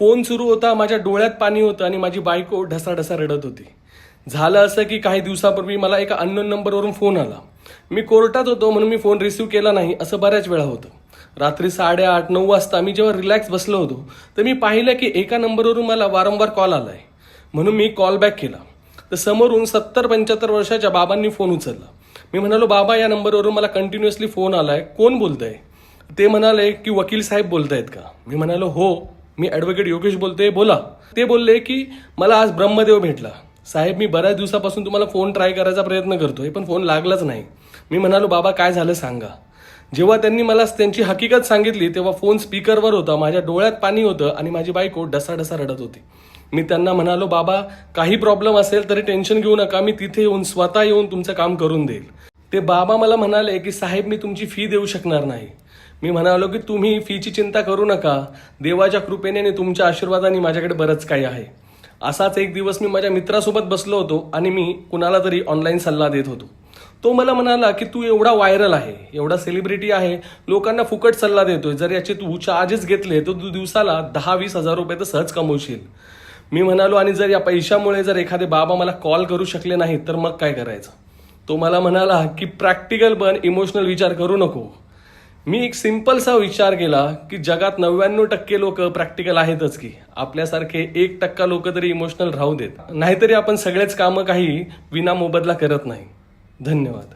Phone सुरू होता, माझ्या डोळ्यात पाणी होतं आणि माझी बायको ढसाढसा रडत होती. झालं असं की काही दिवसापूर्वी मला एका अननोन नंबरवरून फोन आला. मी कोर्टात होतो म्हणून मी फोन रिसीव्ह केला नाही, असं बऱ्याच वेळा होतं. रात्री 8:30-9 वाजता मी जेव्हा रिलॅक्स बसलो होतो तर मी पाहिलं की एका नंबरवरून मला वारंवार कॉल आलाय. म्हणून मी कॉल बॅक केला तर समोरून 70-75 वर्षाच्या बाबांनी फोन उचलला. मी म्हणालो, बाबा या नंबरवरून मला कंटिन्युअसली फोन आलाय, कोण बोलतंय? ते म्हणाले की वकील साहेब बोलतायत का? मी म्हणालो हो, मी ॲडव्होकेट योगेश बोलतोय, बोला. ते बोलले की मला आज ब्रह्मदेव भेटला. साहेब मी बऱ्याच दिवसापासून तुम्हाला फोन ट्राय करायचा प्रयत्न करतोय पण फोन लागलाच नाही. मी म्हणालो, बाबा काय झालं सांगा. जेव्हा त्यांनी मला त्यांची हकीकत सांगितली तेव्हा फोन स्पीकरवर होता, माझ्या डोळ्यात पाणी होतं आणि माझी बायको ढसाढसा रडत होती. मी त्यांना म्हणालो, बाबा काही प्रॉब्लेम असेल तरी टेन्शन घेऊ नका, मी तिथे येऊन स्वतः येऊन तुमचं काम करून देईल. ते बाबा मला म्हणाले की साहेब मी तुमची फी देऊ शकणार नाही. मी म्हणालो की तुम्ही फीची चिंता करू नका, देवाच्या कृपेने आणि तुमच्या आशीर्वादाने माझ्याकडे बरंच काही आहे. असाच एक दिवस मी माझ्या मित्रासोबत बसलो होतो आणि मी कुणाला तरी ऑनलाईन सल्ला देत होतो. तो मला म्हणाला की तू एवढा व्हायरल आहे, एवढा सेलिब्रिटी आहे, लोकांना फुकट सल्ला देतोय, जर याचे तू चार्जेस घेतले तर तू दिवसाला 10-20 हजार रुपये तर सहज कमवशील. मी म्हणालो आणि जर या पैशामुळे जर एखादे बाबा मला कॉल करू शकले नाहीत तर मग काय करायचं? तो मला म्हणाला की प्रॅक्टिकल बन, इमोशनल विचार करू नको. मी एक सिंपलसा विचार केला की जगात 99% लोक प्रॅक्टिकल आहेतच की, आपल्यासारखे 1% लोक तरी इमोशनल राहू देत, नाहीतरी आपण सगळेच कामं काही विना मोबदला करत नाही. धन्यवाद.